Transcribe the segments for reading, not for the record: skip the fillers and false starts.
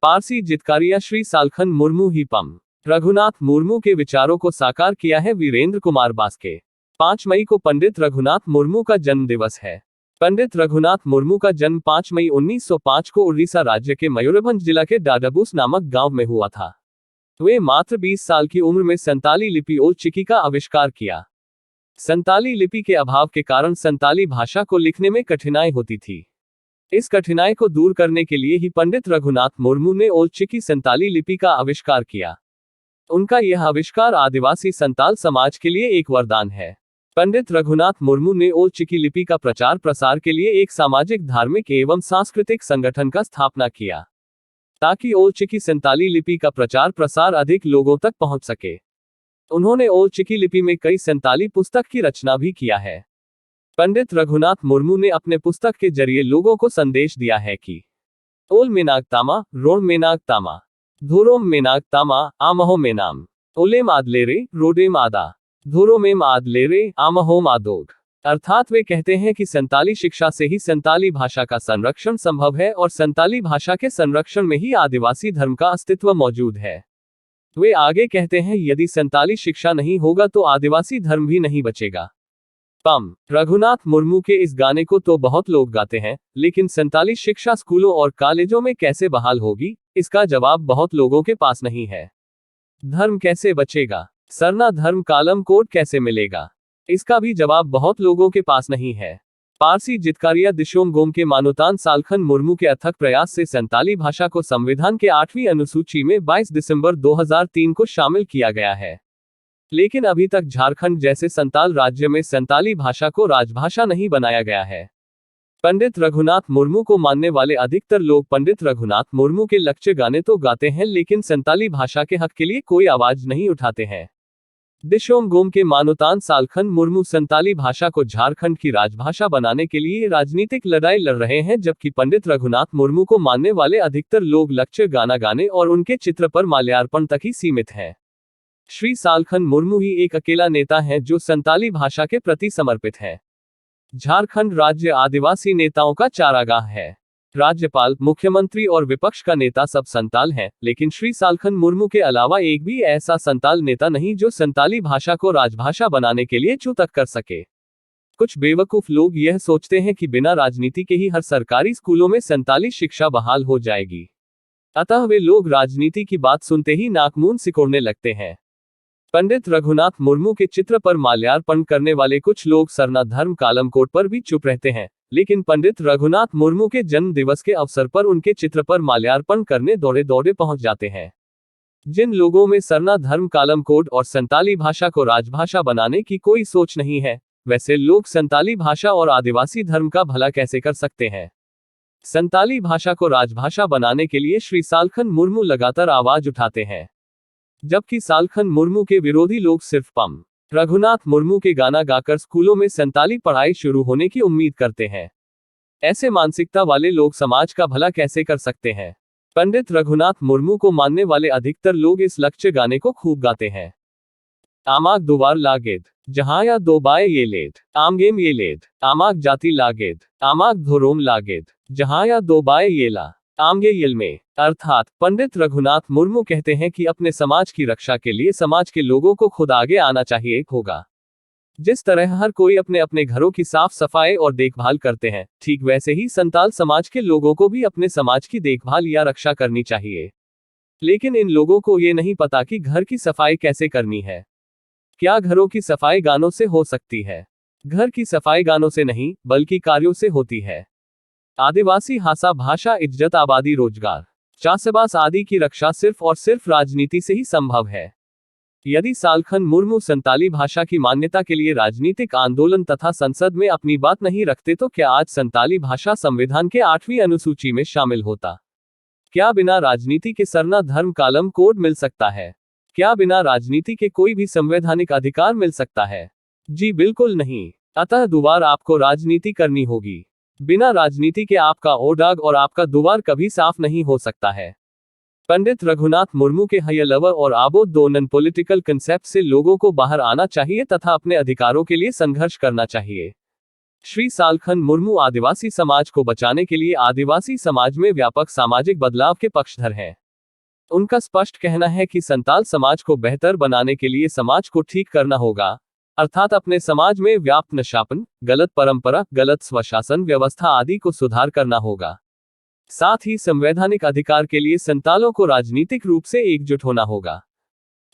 पारसी जितकारिया श्री सालखन मुर्मू ही पम रघुनाथ मुर्मू के विचारों को साकार किया है वीरेंद्र कुमार बास्के। 5 मई को पंडित रघुनाथ मुर्मू का जन्म दिवस है। पंडित रघुनाथ मुर्मू का जन्म 5 मई 1905 को उड़ीसा राज्य के मयूरभंज जिला के डाडाबूस नामक गांव में हुआ था। वे मात्र 20 साल की उम्र में संताली लिपि ओल्ड चिकी का आविष्कार किया। संताली लिपि के अभाव के कारण संताली भाषा को लिखने में कठिनाई होती थी। इस कठिनाई को दूर करने के लिए ही पंडित रघुनाथ मुर्मू ने ओल्ड चिकी संताली लिपि का आविष्कार किया। उनका यह आविष्कार आदिवासी संताल समाज के लिए एक वरदान है। पंडित रघुनाथ मुर्मू ने ओल्ड चिकी लिपि का प्रचार प्रसार के लिए एक सामाजिक, धार्मिक एवं सांस्कृतिक संगठन का स्थापना किया, ताकि ओल्ड चिकी संताली लिपि का प्रचार प्रसार अधिक लोगों तक पहुंच सके। उन्होंने ओल्ड चिकी लिपि में कई संताली पुस्तक की रचना भी किया है। पंडित रघुनाथ मुर्मू ने अपने पुस्तक के जरिए लोगों को संदेश दिया है कि ओल मेनाग तामा, रोण मेनाग तामा, धुरोम मेनाग तामा, आमहो मेनाम, ओलेम आदलेरे, रोडेम आदा, धुरोमेम आदलेरे, आमहोम आदोग। अर्थात वे कहते हैं कि संताली शिक्षा से ही संताली भाषा का संरक्षण संभव है और संताली भाषा के संरक्षण में ही आदिवासी धर्म का अस्तित्व मौजूद है। वे आगे कहते हैं, यदि संताली शिक्षा नहीं होगा तो आदिवासी धर्म भी नहीं बचेगा। पम रघुनाथ मुर्मू के इस गाने को तो बहुत लोग गाते हैं, लेकिन संताली शिक्षा स्कूलों और कॉलेजों में कैसे बहाल होगी, इसका जवाब बहुत लोगों के पास नहीं है। धर्म कैसे बचेगा, सरना धर्म कालम कोड कैसे मिलेगा, इसका भी जवाब बहुत लोगों के पास नहीं है। पारसी जितकारिया दिशोंगोम के मानुतान सालखन मुर्मू के अथक प्रयास से संताली भाषा को संविधान के 8वीं अनुसूची में 22 दिसंबर 2003 को शामिल किया गया है। लेकिन अभी तक झारखंड जैसे संताल राज्य में संताली भाषा को राजभाषा नहीं बनाया गया है। पंडित रघुनाथ मुर्मू को मानने वाले अधिकतर लोग पंडित रघुनाथ मुर्मू के लक्ष्य गाने तो गाते हैं, लेकिन संताली भाषा के हक के लिए कोई आवाज नहीं उठाते हैं। दिशोंगोम के मानुतान सालखन मुर्मू संताली भाषा को झारखंड की राजभाषा बनाने के लिए राजनीतिक लड़ाई लड़ रहे हैं, जबकि पंडित रघुनाथ मुर्मू को मानने वाले अधिकतर लोग लक्ष्य गाना गाने और उनके चित्र पर माल्यार्पण तक ही सीमित हैं। श्री सालखन मुर्मू ही एक अकेला नेता है जो संताली भाषा के प्रति समर्पित है। झारखंड राज्य आदिवासी नेताओं का चारागाह है। राज्यपाल, मुख्यमंत्री और विपक्ष का नेता सब संताल हैं, लेकिन श्री सालखन मुर्मू के अलावा एक भी ऐसा संताल नेता नहीं जो संताली भाषा को राजभाषा बनाने के लिए चू तक कर सके। कुछ बेवकूफ लोग यह सोचते हैं कि बिना राजनीति के ही हर सरकारी स्कूलों में संताली शिक्षा बहाल हो जाएगी, अतः वे लोग राजनीति की बात सुनते ही नाक मूंद सिकोड़ने लगते हैं। पंडित रघुनाथ मुर्मू के चित्र पर माल्यार्पण करने वाले कुछ लोग सरना धर्म कालम कोड पर भी चुप रहते हैं, लेकिन पंडित रघुनाथ मुर्मू के जन्म दिवस के अवसर पर उनके चित्र पर माल्यार्पण करने दौड़े दौड़े पहुंच जाते हैं। जिन लोगों में सरना धर्म कालम कोड और संताली भाषा को राजभाषा बनाने की कोई सोच नहीं है, वैसे लोग संताली भाषा और आदिवासी धर्म का भला कैसे कर सकते हैं। संताली भाषा को राजभाषा बनाने के लिए श्री सालखन मुर्मू लगातार आवाज उठाते हैं, जबकि सालखन मुर्मू के विरोधी लोग सिर्फ पम रघुनाथ मुर्मू के गाना गाकर स्कूलों में संताली पढ़ाई शुरू होने की उम्मीद करते हैं। ऐसे मानसिकता वाले लोग समाज का भला कैसे कर सकते हैं। पंडित रघुनाथ मुर्मू को मानने वाले अधिकतर लोग इस लक्ष्य गाने को खूब गाते हैं। आमाग दुवार लागेद, जहां या दो बाय ये लेद, आमगेम ये लेद, आमाग जाति लागेद, आमाग धोरोम लागेद, जहां या दो बाय ये ला, आमगे यल में। अर्थात पंडित रघुनाथ मुर्मू कहते हैं कि अपने समाज की रक्षा के लिए समाज के लोगों को खुद आगे आना चाहिए होगा। जिस तरह हर कोई अपने अपने घरों की साफ सफाई और देखभाल करते हैं, ठीक वैसे ही संताल समाज के लोगों को भी अपने समाज की देखभाल या रक्षा करनी चाहिए। लेकिन इन लोगों को ये नहीं पता कि घर की सफाई कैसे करनी है। क्या घरों की सफाई गानों से हो सकती है? घर की सफाई गानों से नहीं, बल्कि कार्यों से होती है। आदिवासी हासा भाषा, इज्जत, आबादी, रोजगार, चाषबास आदि की रक्षा सिर्फ और सिर्फ राजनीति से ही संभव है। यदि सालखन मुर्मू संताली भाषा की मान्यता के लिए राजनीतिक आंदोलन तथा संसद में अपनी बात नहीं रखते तो क्या आज संताली भाषा संविधान के 8वीं अनुसूची में शामिल होता? क्या बिना राजनीति के सरना धर्म कालम कोड मिल सकता है? क्या बिना राजनीति के कोई भी संवैधानिक अधिकार मिल सकता है? जी बिल्कुल नहीं। अतः दोबारा आपको राजनीति करनी होगी। बिना राजनीति के आपका ओडाग और आपका दुवार कभी साफ नहीं हो सकता है। पंडित रघुनाथ मुर्मू के हयलवर और आबोध दो नॉन पॉलिटिकल कंसेप्ट से लोगों को बाहर आना चाहिए तथा अपने अधिकारों के लिए संघर्ष करना चाहिए। श्री सालखन मुर्मू आदिवासी समाज को बचाने के लिए आदिवासी समाज में व्यापक सामाजिक बदलाव के पक्षधर हैं। उनका स्पष्ट कहना है कि संताल समाज को बेहतर बनाने के लिए समाज को ठीक करना होगा, अर्थात अपने समाज में व्याप्त नशापन, गलत परंपरा, गलत स्वशासन व्यवस्था आदि को सुधार करना होगा। साथ ही संवैधानिक अधिकार के लिए संतालों को राजनीतिक रूप से एकजुट होना होगा।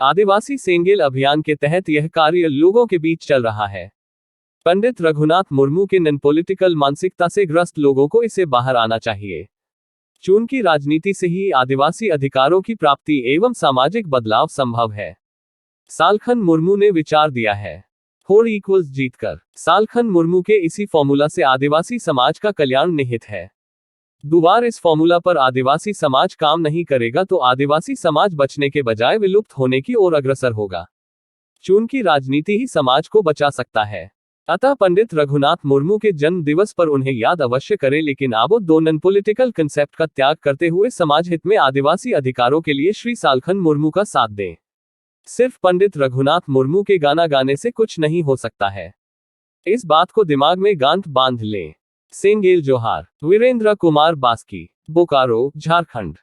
आदिवासी सेंगेल अभियान के तहत यह कार्य लोगों के बीच चल रहा है। पंडित रघुनाथ मुर्मू के नॉन पॉलिटिकल मानसिकता से ग्रस्त लोगों को इसे बाहर आना चाहिए। चुन की राजनीति से ही आदिवासी अधिकारों की प्राप्ति एवं सामाजिक बदलाव संभव है। सालखन मुर्मू ने विचार दिया है। 4 जीतकर सालखन मुर्मू के इसी फॉर्मूला से आदिवासी समाज का कल्याण निहित है। दुबार इस फॉर्मूला पर आदिवासी समाज काम नहीं करेगा तो आदिवासी समाज बचने के बजाय विलुप्त होने की ओर अग्रसर होगा। चुन की राजनीति ही समाज को बचा सकता है। अतः पंडित रघुनाथ मुर्मू के जन्म दिवस पर उन्हें याद अवश्य करें, लेकिन आबो दो नॉन पॉलिटिकल कंसेप्ट का त्याग करते हुए समाज हित में आदिवासी अधिकारों के लिए श्री सालखन मुर्मू का साथ दें। सिर्फ पंडित रघुनाथ मुर्मू के गाना गाने से कुछ नहीं हो सकता है। इस बात को दिमाग में गांठ बांध लें। सेंगेल जोहार। वीरेंद्र कुमार बास्की, बोकारो, झारखंड।